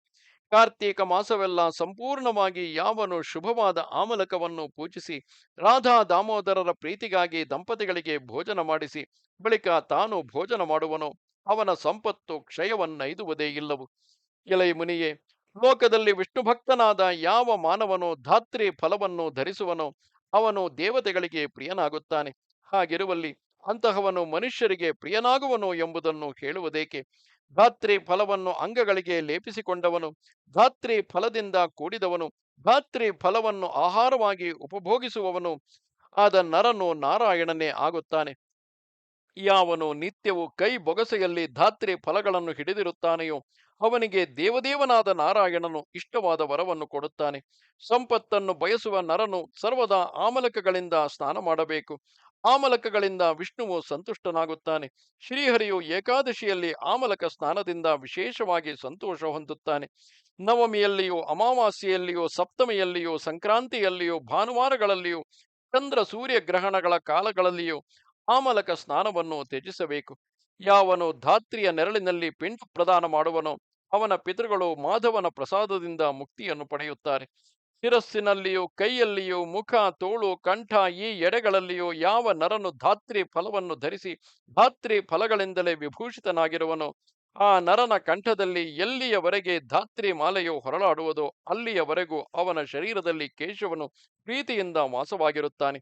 ಕಾರ್ತೀಕ ಮಾಸವೆಲ್ಲ ಸಂಪೂರ್ಣವಾಗಿ ಯಾವನು ಶುಭವಾದ ಆಮಲಕವನ್ನು ಪೂಜಿಸಿ ರಾಧಾ ದಾಮೋದರರ ಪ್ರೀತಿಗಾಗಿ ದಂಪತಿಗಳಿಗೆ ಭೋಜನ ಮಾಡಿಸಿ ಬಳಿಕ ತಾನು ಭೋಜನ ಮಾಡುವನೋ ಅವನ ಸಂಪತ್ತು ಕ್ಷಯವನ್ನೈದುವುದೇ ಇಲ್ಲವು. ಎಲೈ ಮುನಿಯೇ, ಲೋಕದಲ್ಲಿ ವಿಷ್ಣು ಭಕ್ತನಾದ ಯಾವ ಮಾನವನು ಧಾತ್ರಿ ಫಲವನ್ನು ಧರಿಸುವನೋ ಅವನು ದೇವತೆಗಳಿಗೆ ಪ್ರಿಯನಾಗುತ್ತಾನೆ. ಹಾಗಿರುವಲ್ಲಿ ಅಂತಹವನು ಮನುಷ್ಯರಿಗೆ ಪ್ರಿಯನಾಗುವನು ಎಂಬುದನ್ನು ಹೇಳುವುದೇಕೆ? ಧಾತ್ರಿ ಫಲವನ್ನು ಅಂಗಗಳಿಗೆ ಲೇಪಿಸಿಕೊಂಡವನು, ಧಾತ್ರಿ ಫಲದಿಂದ ಕೂಡಿದವನು, ಧಾತ್ರಿ ಫಲವನ್ನು ಆಹಾರವಾಗಿ ಉಪಭೋಗಿಸುವವನು ಆದ ನರನು ನಾರಾಯಣನೇ ಆಗುತ್ತಾನೆ. ಯಾವನು ನಿತ್ಯವೂ ಕೈ ಬೊಗಸೆಯಲ್ಲಿ ಧಾತ್ರಿ ಫಲಗಳನ್ನು ಹಿಡಿದಿರುತ್ತಾನೆಯೋ ಅವನಿಗೆ ದೇವದೇವನಾದ ನಾರಾಯಣನು ಇಷ್ಟವಾದ ವರವನ್ನು ಕೊಡುತ್ತಾನೆ. ಸಂಪತ್ತನ್ನು ಬಯಸುವ ನರನು ಸರ್ವದಾ ಆಮಲಕಗಳಿಂದ ಸ್ನಾನ ಮಾಡಬೇಕು. ಆಮಲಕಗಳಿಂದ ವಿಷ್ಣುವು ಸಂತುಷ್ಟನಾಗುತ್ತಾನೆ. ಶ್ರೀಹರಿಯು ಏಕಾದಶಿಯಲ್ಲಿ ಆಮಲಕ ಸ್ನಾನದಿಂದ ವಿಶೇಷವಾಗಿ ಸಂತೋಷ ಹೊಂದುತ್ತಾನೆ. ನವಮಿಯಲ್ಲಿಯೂ, ಅಮಾವಾಸ್ಯೆಯಲ್ಲಿಯೂ, ಸಪ್ತಮಿಯಲ್ಲಿಯೂ, ಸಂಕ್ರಾಂತಿಯಲ್ಲಿಯೂ, ಭಾನುವಾರಗಳಲ್ಲಿಯೂ, ಚಂದ್ರ ಸೂರ್ಯ ಗ್ರಹಣಗಳ ಕಾಲಗಳಲ್ಲಿಯೂ ಆಮಲಕ ಸ್ನಾನವನ್ನು ತ್ಯಜಿಸಬೇಕು. ಯಾವನು ಧಾತ್ರಿಯ ನೆರಳಿನಲ್ಲಿ ಪಿಂಡ ಪ್ರದಾನ ಮಾಡುವನೋ ಅವನ ಪಿತೃಗಳು ಮಾಧವನ ಪ್ರಸಾದದಿಂದ ಮುಕ್ತಿಯನ್ನು ಪಡೆಯುತ್ತಾರೆ. ಶಿರಸ್ಸಿನಲ್ಲಿಯೂ, ಕೈಯಲ್ಲಿಯೂ, ಮುಖ, ತೋಳು, ಕಂಠ ಈ ಎಡೆಗಳಲ್ಲಿಯೂ ಯಾವ ನರನು ಧಾತ್ರಿ ಫಲವನ್ನು ಧರಿಸಿ ಧಾತ್ರಿ ಫಲಗಳಿಂದಲೇ ವಿಭೂಷಿತನಾಗಿರುವನೋ ಆ ನರನ ಕಂಠದಲ್ಲಿ ಎಲ್ಲಿಯವರೆಗೆ ಧಾತ್ರಿ ಮಾಲೆಯು ಹೊರಳಾಡುವುದೋ ಅಲ್ಲಿಯವರೆಗೂ ಅವನ ಶರೀರದಲ್ಲಿ ಕೇಶವನು ಪ್ರೀತಿಯಿಂದ ವಾಸವಾಗಿರುತ್ತಾನೆ.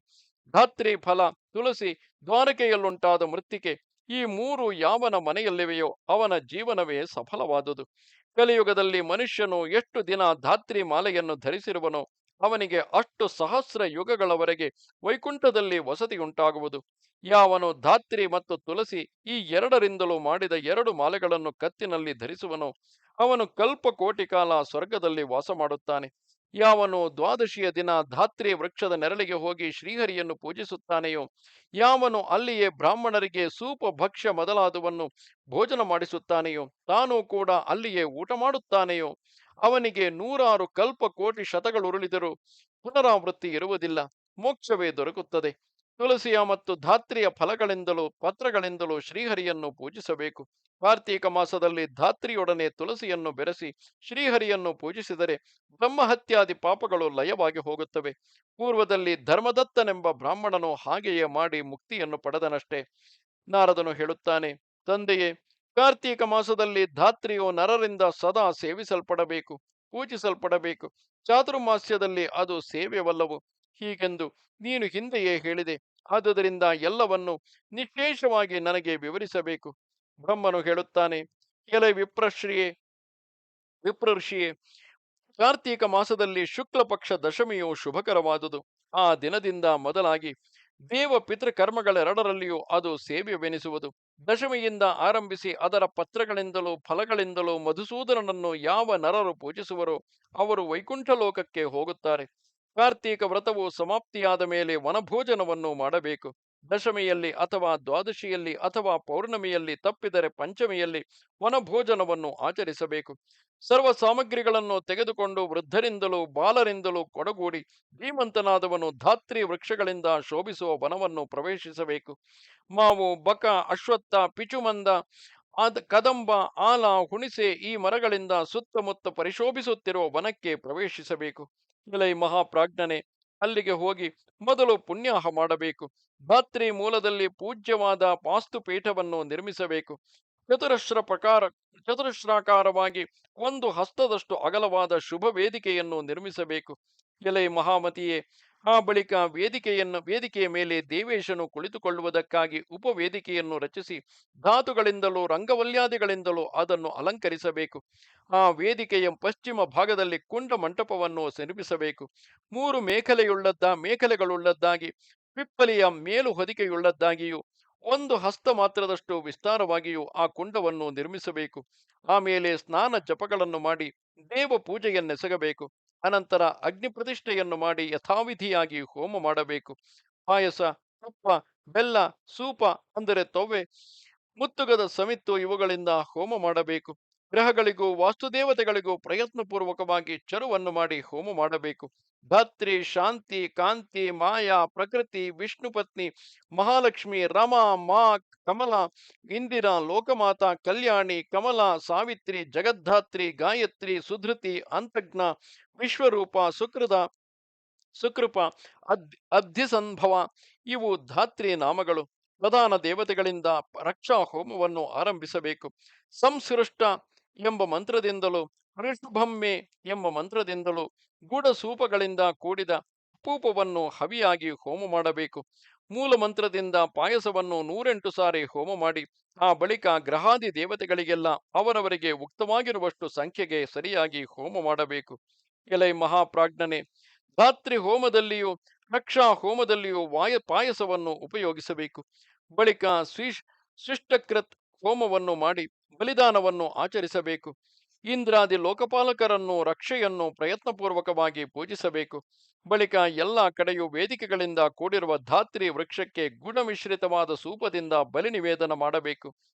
ಧಾತ್ರಿ ಫಲ, ತುಳಸಿ, ದ್ವಾರಕೆಯಲ್ಲುಂಟಾದ ಮೃತ್ತಿಕೆ ಈ ಮೂರು ಯಾವನ ಮನೆಯಲ್ಲಿವೆಯೋ ಅವನ ಜೀವನವೇ ಸಫಲವಾದುದು. ಕಲಿಯುಗದಲ್ಲಿ ಮನುಷ್ಯನು ಎಷ್ಟು ದಿನ ಧಾತ್ರಿ ಮಾಲೆಯನ್ನು ಧರಿಸಿರುವನೋ ಅವನಿಗೆ ಅಷ್ಟು ಸಹಸ್ರ ಯುಗಗಳವರೆಗೆ ವೈಕುಂಠದಲ್ಲಿ ವಸತಿಯುಂಟಾಗುವುದು. ಯಾವನು ಧಾತ್ರಿ ಮತ್ತು ತುಳಸಿ ಈ ಎರಡರಿಂದಲೂ ಮಾಡಿದ ಎರಡು ಮಾಲೆಗಳನ್ನು ಕತ್ತಿನಲ್ಲಿ ಧರಿಸುವನೋ ಅವನು ಕಲ್ಪ ಕೋಟಿ ಕಾಲ ಸ್ವರ್ಗದಲ್ಲಿ ವಾಸ ಮಾಡುತ್ತಾನೆ. ಯಾವನು ದ್ವಾದಶಿಯ ದಿನ ಧಾತ್ರಿ ವೃಕ್ಷದ ನೆರಳಿಗೆ ಹೋಗಿ ಶ್ರೀಹರಿಯನ್ನು ಪೂಜಿಸುತ್ತಾನೆಯೋ, ಯಾವನು ಅಲ್ಲಿಯೇ ಬ್ರಾಹ್ಮಣರಿಗೆ ಸೂಪ ಭಕ್ಷ್ಯ ಮೊದಲಾದವನ್ನು ಭೋಜನ ಮಾಡಿಸುತ್ತಾನೆಯೋ, ತಾನೂ ಕೂಡ ಅಲ್ಲಿಯೇ ಊಟ ಮಾಡುತ್ತಾನೆಯೋ ಅವನಿಗೆ ನೂರಾರು ಕಲ್ಪ ಕೋಟಿ ಶತಗಳುರುಳಿದರೂ ಪುನರಾವೃತ್ತಿ ಇರುವುದಿಲ್ಲ, ಮೋಕ್ಷವೇ ದೊರಕುತ್ತದೆ. ತುಳಸಿಯ ಮತ್ತು ಧಾತ್ರಿಯ ಫಲಗಳಿಂದಲೂ ಪತ್ರಗಳಿಂದಲೂ ಶ್ರೀಹರಿಯನ್ನು ಪೂಜಿಸಬೇಕು. ಕಾರ್ತೀಕ ಮಾಸದಲ್ಲಿ ಧಾತ್ರಿಯೊಡನೆ ತುಳಸಿಯನ್ನು ಬೆರೆಸಿ ಶ್ರೀಹರಿಯನ್ನು ಪೂಜಿಸಿದರೆ ಬ್ರಹ್ಮಹತ್ಯಾದಿ ಪಾಪಗಳು ಲಯವಾಗಿ ಹೋಗುತ್ತವೆ. ಪೂರ್ವದಲ್ಲಿ ಧರ್ಮದತ್ತನೆಂಬ ಬ್ರಾಹ್ಮಣನು ಹಾಗೆಯೇ ಮಾಡಿ ಮುಕ್ತಿಯನ್ನು ಪಡೆದನಷ್ಟೇ. ನಾರದನು ಹೇಳುತ್ತಾನೆ, ತಂದೆಯೇ, ಕಾರ್ತೀಕ ಮಾಸದಲ್ಲಿ ಧಾತ್ರಿಯು ನರರಿಂದ ಸದಾ ಸೇವಿಸಲ್ಪಡಬೇಕು, ಪೂಜಿಸಲ್ಪಡಬೇಕು. ಚಾತುರ್ಮಾಸ್ಯದಲ್ಲಿ ಅದು ಸೇವ್ಯವಲ್ಲವು ಹೀಗೆಂದು ನೀನು ಹಿಂದೆಯೇ ಹೇಳಿದೆ. ಆದುದರಿಂದ ಎಲ್ಲವನ್ನು ನಿಶೇಷವಾಗಿ ನನಗೆ ವಿವರಿಸಬೇಕು. ಬ್ರಹ್ಮನು ಹೇಳುತ್ತಾನೆ, ಎಲೆ ವಿಪ್ರಋಷಿಯೇ, ಕಾರ್ತೀಕ ಮಾಸದಲ್ಲಿ ಶುಕ್ಲ ಪಕ್ಷ ದಶಮಿಯು ಶುಭಕರವಾದುದು. ಆ ದಿನದಿಂದ ಮೊದಲಾಗಿ ದೇವ ಪಿತೃಕರ್ಮಗಳೆರಡರಲ್ಲಿಯೂ ಅದು ಸೇವ್ಯವೆನಿಸುವುದು. ದಶಮಿಯಿಂದ ಆರಂಭಿಸಿ ಅದರ ಪತ್ರಗಳಿಂದಲೂ ಫಲಗಳಿಂದಲೂ ಮಧುಸೂದನನನ್ನು ಯಾವ ನರರು ಪೂಜಿಸುವರೋ ಅವರು ವೈಕುಂಠ ಲೋಕಕ್ಕೆ ಹೋಗುತ್ತಾರೆ. ಕಾರ್ತೀಕ ವ್ರತವು ಸಮಾಪ್ತಿಯಾದ ಮೇಲೆ ವನಭೋಜನವನ್ನು ಮಾಡಬೇಕು. ದಶಮಿಯಲ್ಲಿ ಅಥವಾ ದ್ವಾದಶಿಯಲ್ಲಿ ಅಥವಾ ಪೌರ್ಣಮಿಯಲ್ಲಿ ತಪ್ಪಿದರೆ ಪಂಚಮಿಯಲ್ಲಿ ವನಭೋಜನವನ್ನು ಆಚರಿಸಬೇಕು. ಸರ್ವ ಸಾಮಗ್ರಿಗಳನ್ನು ತೆಗೆದುಕೊಂಡು ವೃದ್ಧರಿಂದಲೂ ಬಾಲರಿಂದಲೂ ಕೊಡಗೂಡಿ ಧೀಮಂತನಾದವನು ಧಾತ್ರಿ ವೃಕ್ಷಗಳಿಂದ ಶೋಭಿಸುವ ವನವನ್ನು ಪ್ರವೇಶಿಸಬೇಕು. ಮಾವು, ಬಕ, ಅಶ್ವತ್ಥ, ಪಿಚುಮಂದ, ಕದಂಬ, ಆಲ, ಹುಣಿಸೆ ಈ ಮರಗಳಿಂದ ಸುತ್ತಮುತ್ತ ಪರಿಶೋಭಿಸುತ್ತಿರುವ ವನಕ್ಕೆ ಪ್ರವೇಶಿಸಬೇಕು. ಎಲೈ ಮಹಾಪ್ರಾಜ್ಞನೆ, ಅಲ್ಲಿಗೆ ಹೋಗಿ ಮೊದಲು ಪುಣ್ಯಾಹ ಮಾಡಬೇಕು. ಧಾತ್ರಿ ಮೂಲದಲ್ಲಿ ಪೂಜ್ಯವಾದ ವಾಸ್ತುಪೀಠವನ್ನು ನಿರ್ಮಿಸಬೇಕು. ಚತುರಶ್ರ ಪ್ರಕಾರ ಚತುರಶ್ರಾಕಾರವಾಗಿ ಒಂದು ಹಸ್ತದಷ್ಟು ಅಗಲವಾದ ಶುಭ ವೇದಿಕೆಯನ್ನು ನಿರ್ಮಿಸಬೇಕು. ಎಲೈ ಮಹಾಮತಿಯೇ, ಆ ಬಳಿಕ ವೇದಿಕೆಯ ಮೇಲೆ ದೇವೇಶನು ಕುಳಿತುಕೊಳ್ಳುವುದಕ್ಕಾಗಿ ಉಪವೇದಿಕೆಯನ್ನು ರಚಿಸಿ ಧಾತುಗಳಿಂದಲೂ ರಂಗವಲ್ಯಾದಿಗಳಿಂದಲೂ ಅದನ್ನು ಅಲಂಕರಿಸಬೇಕು. ಆ ವೇದಿಕೆಯ ಪಶ್ಚಿಮ ಭಾಗದಲ್ಲಿ ಕುಂಡ ಮಂಟಪವನ್ನು ನಿರ್ಮಿಸಬೇಕು. ಮೂರು ಮೇಖಲೆಗಳುಳ್ಳದ್ದಾಗಿ ಪಿಪ್ಪಲಿಯ ಮೇಲು ಹೊದಿಕೆಯುಳ್ಳದ್ದಾಗಿಯೂ ಒಂದು ಹಸ್ತ ಮಾತ್ರದಷ್ಟು ವಿಸ್ತಾರವಾಗಿಯೂ ಆ ಕುಂಡವನ್ನು ನಿರ್ಮಿಸಬೇಕು. ಆಮೇಲೆ ಸ್ನಾನ ಜಪಗಳನ್ನು ಮಾಡಿ ದೇವ ಪೂಜೆಯನ್ನೆಸಗಬೇಕು. ಅನಂತರ ಅಗ್ನಿ ಪ್ರತಿಷ್ಠೆಯನ್ನು ಮಾಡಿ ಯಥಾವಿಧಿಯಾಗಿ ಹೋಮ ಮಾಡಬೇಕು. ಪಾಯಸ, ತುಪ್ಪ, ಬೆಲ್ಲ, ಸೂಪ ಅಂದರೆ ತೊವ್ವೆ, ಮುತ್ತುಗದ ಸಮಿತ್ತು ಇವುಗಳಿಂದ ಹೋಮ ಮಾಡಬೇಕು. ಗ್ರಹಗಳಿಗೂ ವಾಸ್ತುದೇವತೆಗಳಿಗೂ ಪ್ರಯತ್ನಪೂರ್ವಕವಾಗಿ ಚರುವನ್ನು ಮಾಡಿ ಹೋಮ ಮಾಡಬೇಕು. ಧಾತ್ರಿ, ಶಾಂತಿ, ಕಾಂತಿ, ಮಾಯಾ, ಪ್ರಕೃತಿ, ವಿಷ್ಣು ಪತ್ನಿ, ಮಹಾಲಕ್ಷ್ಮಿ, ರಮಾ, ಮಾ, ಕಮಲ, ಇಂದಿರಾ, ಲೋಕಮಾತಾ, ಕಲ್ಯಾಣಿ, ಕಮಲ, ಸಾವಿತ್ರಿ, ಜಗದ್ಧಾತ್ರಿ, ಗಾಯತ್ರಿ, ಸುಧೃತಿ, ಅಂತಜ್ಞ, ವಿಶ್ವರೂಪ, ಸುಕೃಪ, ಅಬ್ಧಿಸಂಭವ ಇವು ಧಾತ್ರಿ ನಾಮಗಳು. ಪ್ರಧಾನ ದೇವತೆಗಳಿಂದ ರಕ್ಷಾ ಹೋಮವನ್ನು ಆರಂಭಿಸಬೇಕು. ಸಂಸೃಷ್ಟ ಎಂಬ ಮಂತ್ರದಿಂದಲೂ ಋಷಭಮ್ಮೆ ಎಂಬ ಮಂತ್ರದಿಂದಲೂ ಗೂಢಸೂಪಗಳಿಂದ ಕೂಡಿದ ಅಪೂಪವನ್ನು ಹವಿಯಾಗಿ ಹೋಮ ಮಾಡಬೇಕು. ಮೂಲ ಮಂತ್ರದಿಂದ ಪಾಯಸವನ್ನು 108 ಸಾರಿ ಹೋಮ ಮಾಡಿ ಆ ಬಳಿಕ ಗ್ರಹಾದಿ ದೇವತೆಗಳಿಗೆಲ್ಲ ಅವರವರಿಗೆ ಉಕ್ತವಾಗಿರುವಷ್ಟು ಸಂಖ್ಯೆಗೆ ಸರಿಯಾಗಿ ಹೋಮ ಮಾಡಬೇಕು. ಎಲೈ ಮಹಾಪ್ರಾಜ್ಞನೆ, ಧಾತ್ರಿ ಹೋಮದಲ್ಲಿಯೂ ರಕ್ಷಾ ಹೋಮದಲ್ಲಿಯೂ ಪಾಯಸವನ್ನು ಉಪಯೋಗಿಸಬೇಕು. ಬಳಿಕ ಶಿಷ್ಟಕೃತ್ ಹೋಮವನ್ನು ಮಾಡಿ ಬಲಿದಾನವನ್ನು ಆಚರಿಸಬೇಕು. ಇಂದ್ರಾದಿ ಲೋಕಪಾಲಕರನ್ನು ರಕ್ಷೆಯನ್ನು ಪ್ರಯತ್ನಪೂರ್ವಕವಾಗಿ ಪೂಜಿಸಬೇಕು. ಬಳಿಕ ಎಲ್ಲ ಕಡೆಯೂ ವೇದಿಕೆಗಳಿಂದ ಕೂಡಿರುವ ಧಾತ್ರಿ ವೃಕ್ಷಕ್ಕೆ ಗುಣಮಿಶ್ರಿತವಾದ ಸೂಪದಿಂದ ಬಲಿ ನಿವೇದನ ಮಾಡಬೇಕು.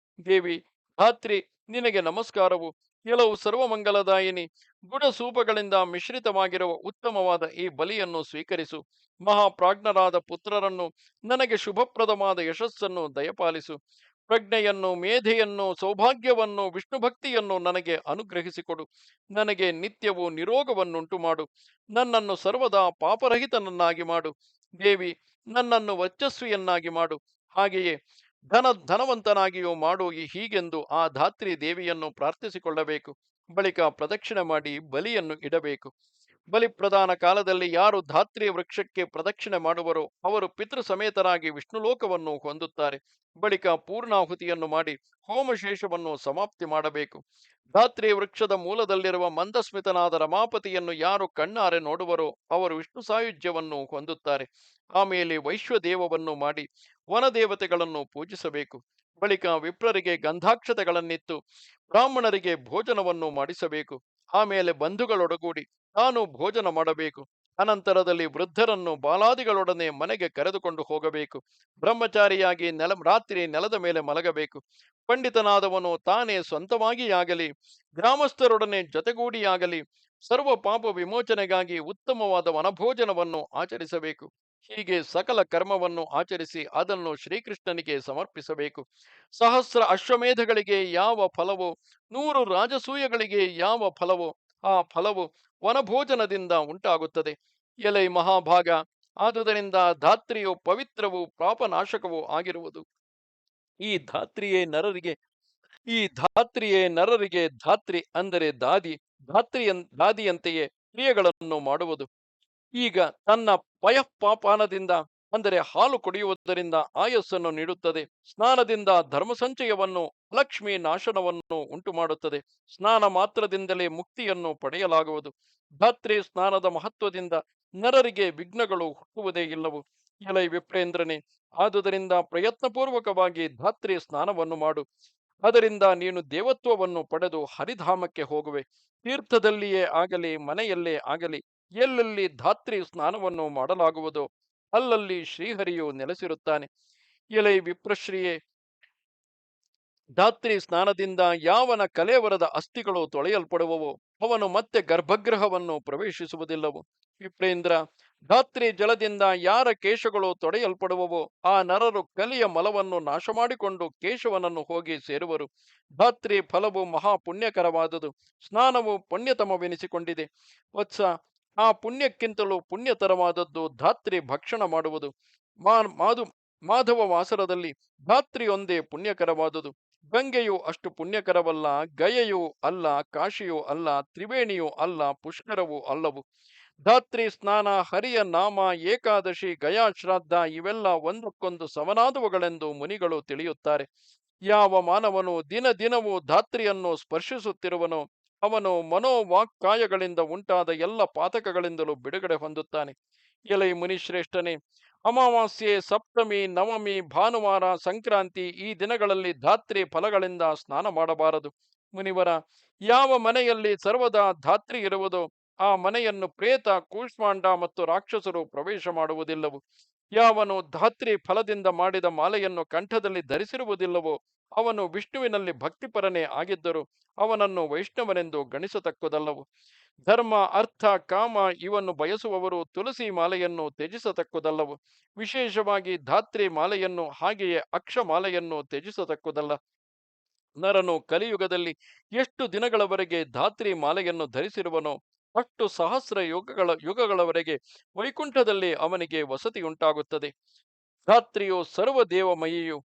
ದೇವಿ ಧಾತ್ರಿ, ನಿನಗೆ ನಮಸ್ಕಾರವು. ಕೆಲವು ಸರ್ವಮಂಗಲದಾಯಿನಿ, ಗುಣಸೂಪಗಳಿಂದ ಮಿಶ್ರಿತವಾಗಿರುವ ಉತ್ತಮವಾದ ಈ ಬಲಿಯನ್ನು ಸ್ವೀಕರಿಸು. ಮಹಾಪ್ರಾಜ್ಞರಾದ ಪುತ್ರರನ್ನು, ನನಗೆ ಶುಭಪ್ರದವಾದ ಯಶಸ್ಸನ್ನು ದಯಪಾಲಿಸು. ಪ್ರಜ್ಞೆಯನ್ನು, ಮೇಧೆಯನ್ನು, ಸೌಭಾಗ್ಯವನ್ನು, ವಿಷ್ಣು ಭಕ್ತಿಯನ್ನು ನನಗೆ ಅನುಗ್ರಹಿಸಿಕೊಡು. ನನಗೆ ನಿತ್ಯವೂ ನಿರೋಗವನ್ನುಂಟು ಮಾಡು. ನನ್ನನ್ನು ಸರ್ವದಾ ಪಾಪರಹಿತನನ್ನಾಗಿ ಮಾಡು. ದೇವಿ, ನನ್ನನ್ನು ವರ್ಚಸ್ವಿಯನ್ನಾಗಿ ಮಾಡು. ಹಾಗೆಯೇ ಧನವಂತನಾಗಿಯೂ ಮಾಡು. ಹೀಗೆಂದು ಆ ಧಾತ್ರಿ ದೇವಿಯನ್ನು ಪ್ರಾರ್ಥಿಸಿಕೊಳ್ಳಬೇಕು. ಬಳಿಕ ಪ್ರದಕ್ಷಿಣೆ ಮಾಡಿ ಬಲಿಯನ್ನು ಇಡಬೇಕು. ಬಲಿಪ್ರದಾನ ಕಾಲದಲ್ಲಿ ಯಾರು ಧಾತ್ರಿ ವೃಕ್ಷಕ್ಕೆ ಪ್ರದಕ್ಷಿಣೆ ಮಾಡುವರೋ ಅವರು ಪಿತೃ ಸಮೇತರಾಗಿ ವಿಷ್ಣುಲೋಕವನ್ನು ಹೊಂದುತ್ತಾರೆ. ಬಳಿಕ ಪೂರ್ಣಾಹುತಿಯನ್ನು ಮಾಡಿ ಹೋಮಶೇಷವನ್ನು ಸಮಾಪ್ತಿ ಮಾಡಬೇಕು. ಧಾತ್ರಿ ವೃಕ್ಷದ ಮೂಲದಲ್ಲಿರುವ ಮಂದಸ್ಮಿತನಾದ ರಮಾಪತಿಯನ್ನು ಯಾರು ಕಣ್ಣಾರೆ ನೋಡುವರೋ ಅವರು ವಿಷ್ಣು ಸಾಯುಜ್ಯವನ್ನು ಹೊಂದುತ್ತಾರೆ. ಆಮೇಲೆ ವೈಶ್ವದೇವವನ್ನು ಮಾಡಿ ವನದೇವತೆಗಳನ್ನು ಪೂಜಿಸಬೇಕು. ಬಳಿಕ ವಿಪ್ರರಿಗೆ ಗಂಧಾಕ್ಷತೆಗಳನ್ನಿತ್ತು ಬ್ರಾಹ್ಮಣರಿಗೆ ಭೋಜನವನ್ನು ಮಾಡಿಸಬೇಕು. ಆಮೇಲೆ ಬಂಧುಗಳೊಡಗೂಡಿ ತಾನು ಭೋಜನ ಮಾಡಬೇಕು. ಅನಂತರದಲ್ಲಿ ವೃದ್ಧರನ್ನು ಬಾಲಾದಿಗಳೊಡನೆ ಮನೆಗೆ ಕರೆದುಕೊಂಡು ಹೋಗಬೇಕು. ಬ್ರಹ್ಮಚಾರಿಯಾಗಿ ರಾತ್ರಿ ನೆಲದ ಮೇಲೆ ಮಲಗಬೇಕು. ಪಂಡಿತನಾದವನು ತಾನೇ ಸ್ವಂತವಾಗಿಯಾಗಲಿ ಗ್ರಾಮಸ್ಥರೊಡನೆ ಜೊತೆಗೂಡಿಯಾಗಲಿ ಸರ್ವ ಪಾಪ ವಿಮೋಚನೆಗಾಗಿ ಉತ್ತಮವಾದ ವನಭೋಜನವನ್ನು ಆಚರಿಸಬೇಕು. ಹೀಗೆ ಸಕಲ ಕರ್ಮವನ್ನು ಆಚರಿಸಿ ಅದನ್ನು ಶ್ರೀಕೃಷ್ಣನಿಗೆ ಸಮರ್ಪಿಸಬೇಕು. ಸಹಸ್ರ ಅಶ್ವಮೇಧಗಳಿಗೆ ಯಾವ ಫಲವೋ, 100 ರಾಜಸೂಯಗಳಿಗೆ ಯಾವ ಫಲವೋ ಆ ಫಲವು ವನಭೋಜನದಿಂದ ಉಂಟಾಗುತ್ತದೆ. ಎಲೈ ಮಹಾಭಾಗ, ಆದುದರಿಂದ ಧಾತ್ರಿಯು ಪವಿತ್ರವೂ ಪಾಪನಾಶಕವೂ ಆಗಿರುವುದು. ಈ ಧಾತ್ರಿಯೇ ನರರಿಗೆ ಧಾತ್ರಿ ಅಂದರೆ ದಾದಿಯಂತೆಯೇ ಕ್ರಿಯೆಗಳನ್ನು ಮಾಡುವುದು. ಈಗ ತನ್ನ ಪಯಃಪಾಪಾನದಿಂದ ಅಂದರೆ ಹಾಲು ಕುಡಿಯುವುದರಿಂದ ಆಯಸ್ಸನ್ನು ನೀಡುತ್ತದೆ. ಸ್ನಾನದಿಂದ ಧರ್ಮ ಸಂಚಯವನ್ನು, ಲಕ್ಷ್ಮಿ ನಾಶನವನ್ನು ಉಂಟು ಮಾಡುತ್ತದೆ. ಸ್ನಾನ ಮಾತ್ರದಿಂದಲೇ ಮುಕ್ತಿಯನ್ನು ಪಡೆಯಲಾಗುವುದು. ಧಾತ್ರಿ ಸ್ನಾನದ ಮಹತ್ವದಿಂದ ನರರಿಗೆ ವಿಘ್ನಗಳು ಹುಟ್ಟುವುದೇ ಇಲ್ಲವು. ಎಲೈ ವಿಪ್ರೇಂದ್ರನೇ, ಆದುದರಿಂದ ಪ್ರಯತ್ನಪೂರ್ವಕವಾಗಿ ಧಾತ್ರಿ ಸ್ನಾನವನ್ನು ಮಾಡು. ಅದರಿಂದ ನೀನು ದೇವತ್ವವನ್ನು ಪಡೆದು ಹರಿಧಾಮಕ್ಕೆ ಹೋಗುವೆ. ತೀರ್ಥದಲ್ಲಿಯೇ ಆಗಲಿ ಮನೆಯಲ್ಲೇ ಆಗಲಿ ಎಲ್ಲೆಲ್ಲಿ ಧಾತ್ರಿ ಸ್ನಾನವನ್ನು ಮಾಡಲಾಗುವುದೋ ಅಲ್ಲಲ್ಲಿ ಶ್ರೀಹರಿಯು ನೆಲೆಸಿರುತ್ತಾನೆ. ಎಲೈ ವಿಪ್ರಶ್ರೀಯೇ, ಧಾತ್ರಿ ಸ್ನಾನದಿಂದ ಯಾವನ ಕಲೇವರದ ಅಸ್ಥಿಗಳು ತೊಳೆಯಲ್ಪಡುವವೋ ಅವನು ಮತ್ತೆ ಗರ್ಭಗೃಹವನ್ನು ಪ್ರವೇಶಿಸುವುದಿಲ್ಲವೋ. ವಿಪ್ರೇಂದ್ರ, ಧಾತ್ರಿ ಜಲದಿಂದ ಯಾರ ಕೇಶಗಳು ತೊಳೆಯಲ್ಪಡುವವೋ ಆ ನರರು ಕಲಿಯ ಮಲವನ್ನು ನಾಶ ಮಾಡಿಕೊಂಡು ಕೇಶವನನ್ನು ಹೋಗಿ ಸೇರುವರು. ಧಾತ್ರಿ ಫಲವು ಮಹಾಪುಣ್ಯಕರವಾದುದು. ಸ್ನಾನವು ಪುಣ್ಯತಮವೆನಿಸಿಕೊಂಡಿದೆ. ವತ್ಸ, ಆ ಪುಣ್ಯಕ್ಕಿಂತಲೂ ಪುಣ್ಯತರವಾದದ್ದು ಧಾತ್ರಿ ಭಕ್ಷಣ ಮಾಡುವುದು. ಮಾಧು ಮಾಧವ ವಾಸರದಲ್ಲಿ ಧಾತ್ರಿಯೊಂದೇ ಪುಣ್ಯಕರವಾದುದು. ಗಂಗೆಯು ಅಷ್ಟು ಪುಣ್ಯಕರವಲ್ಲ, ಗಯೆಯೂ ಅಲ್ಲ, ಕಾಶಿಯೂ ಅಲ್ಲ, ತ್ರಿವೇಣಿಯೂ ಅಲ್ಲ, ಪುಷ್ಕರವೂ ಅಲ್ಲವು. ಧಾತ್ರಿ ಸ್ನಾನ, ಹರಿಯ ನಾಮ, ಏಕಾದಶಿ, ಗಯಾ ಶ್ರಾದ್ದ ಇವೆಲ್ಲ ಒಂದಕ್ಕೊಂದು ಸಮನಾದವುಗಳೆಂದು ಮುನಿಗಳು ತಿಳಿಯುತ್ತಾರೆ. ಯಾವ ಮಾನವನು ದಿನ ದಿನವೂ ಧಾತ್ರಿಯನ್ನು ಸ್ಪರ್ಶಿಸುತ್ತಿರುವನೋ ಅವನು ಮನೋವಾಕ್ಕಾಯಗಳಿಂದ ಉಂಟಾದ ಎಲ್ಲ ಪಾತಕಗಳಿಂದಲೂ ಬಿಡುಗಡೆ ಹೊಂದುತ್ತಾನೆ. ಎಲೈ ಮುನಿಶ್ರೇಷ್ಠನೇ, ಅಮಾವಾಸ್ಯೆ, ಸಪ್ತಮಿ, ನವಮಿ, ಭಾನುವಾರ, ಸಂಕ್ರಾಂತಿ ಈ ದಿನಗಳಲ್ಲಿ ಧಾತ್ರಿ ಫಲಗಳಿಂದ ಸ್ನಾನ ಮಾಡಬಾರದು. ಮುನಿವರ, ಯಾವ ಮನೆಯಲ್ಲಿ ಸರ್ವದಾ ಧಾತ್ರಿ ಇರುವುದೋ ಆ ಮನೆಯನ್ನು ಪ್ರೇತ, ಕೂಷ್ಮಾಂಡ ಮತ್ತು ರಾಕ್ಷಸರು ಪ್ರವೇಶ ಮಾಡುವುದಿಲ್ಲವು. ಯಾವನು ಧಾತ್ರಿ ಫಲದಿಂದ ಮಾಡಿದ ಮಾಲೆಯನ್ನು ಕಂಠದಲ್ಲಿ ಧರಿಸಿರುವುದಿಲ್ಲವೋ ಅವನು ವಿಷ್ಣುವಿನಲ್ಲಿ ಭಕ್ತಿಪರನೇ ಆಗಿದ್ದರೂ ಅವನನ್ನು ವೈಷ್ಣವನೆಂದು ಗಣಿಸತಕ್ಕುದಲ್ಲವು. ಧರ್ಮ, ಅರ್ಥ, ಕಾಮ ಇವನ್ನು ಬಯಸುವವರು ತುಳಸಿ ಮಾಲೆಯನ್ನು ತ್ಯಜಿಸತಕ್ಕುದಲ್ಲವು. ವಿಶೇಷವಾಗಿ ಧಾತ್ರಿ ಮಾಲೆಯನ್ನು ಹಾಗೆಯೇ ಅಕ್ಷ ಮಾಲೆಯನ್ನು ತ್ಯಜಿಸತಕ್ಕುದಲ್ಲ. ನರನು ಕಲಿಯುಗದಲ್ಲಿ ಎಷ್ಟು ದಿನಗಳವರೆಗೆ ಧಾತ್ರಿ ಮಾಲೆಯನ್ನು ಧರಿಸಿರುವನೋ ಅಷ್ಟು ಸಹಸ್ರ ಯುಗಗಳವರೆಗೆ ವೈಕುಂಠದಲ್ಲಿ ಅವನಿಗೆ ವಸತಿಯುಂಟಾಗುತ್ತದೆ. ಧಾತ್ರಿಯು ಸರ್ವದೇವಮಯಿಯು,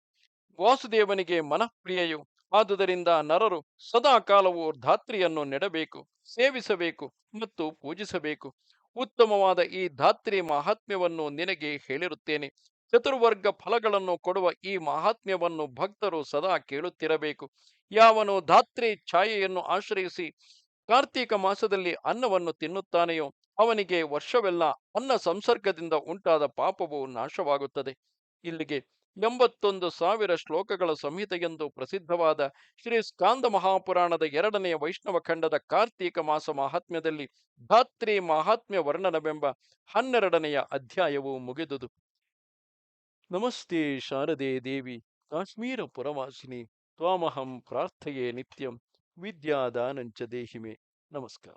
ವಾಸುದೇವನಿಗೆ ಮನಃಪ್ರಿಯೆಯು. ಆದುದರಿಂದ ನರರು ಸದಾ ಕಾಲವು ಧಾತ್ರಿಯನ್ನು ನೆಡಬೇಕು, ಸೇವಿಸಬೇಕು ಮತ್ತು ಪೂಜಿಸಬೇಕು. ಉತ್ತಮವಾದ ಈ ಧಾತ್ರಿ ಮಹಾತ್ಮ್ಯವನ್ನು ನಿನಗೆ ಹೇಳಿರುತ್ತೇನೆ. ಚತುರ್ವರ್ಗ ಫಲಗಳನ್ನು ಕೊಡುವ ಈ ಮಹಾತ್ಮ್ಯವನ್ನು ಭಕ್ತರು ಸದಾ ಕೇಳುತ್ತಿರಬೇಕು. ಯಾವನು ಧಾತ್ರಿ ಛಾಯೆಯನ್ನು ಆಶ್ರಯಿಸಿ ಕಾರ್ತೀಕ ಮಾಸದಲ್ಲಿ ಅನ್ನವನ್ನು ತಿನ್ನುತ್ತಾನೆಯೋ ಅವನಿಗೆ ವರ್ಷವೆಲ್ಲ ಅನ್ನ ಸಂಸರ್ಗದಿಂದ ಉಂಟಾದ ಪಾಪವು ನಾಶವಾಗುತ್ತದೆ. ಇಲ್ಲಿಗೆ 81,000 ಶ್ಲೋಕಗಳ ಸಂಹಿತೆಯೆಂದು ಪ್ರಸಿದ್ಧವಾದ ಶ್ರೀ ಸ್ಕಾಂದ ಮಹಾಪುರಾಣದ 2ನೇ ವೈಷ್ಣವ ಖಂಡದ ಕಾರ್ತೀಕ ಮಾಸ ಮಹಾತ್ಮ್ಯದಲ್ಲಿ ಧಾತ್ರಿ ಮಹಾತ್ಮ್ಯ ವರ್ಣನವೆಂಬ 12ನೆಯ ಅಧ್ಯಾಯವು ಮುಗಿದುದು. ನಮಸ್ತೆ ಶಾರದೆ ದೇವಿ, ಕಾಶ್ಮೀರ ಪುರವಾಸಿನಿ, ತ್ವಾಮಹಂ ಪ್ರಾರ್ಥಯೇ ನಿತ್ಯಂ, ವಿದ್ಯಾದಾನಂಚ ದೇಹಿಮೆ. ನಮಸ್ಕಾರ.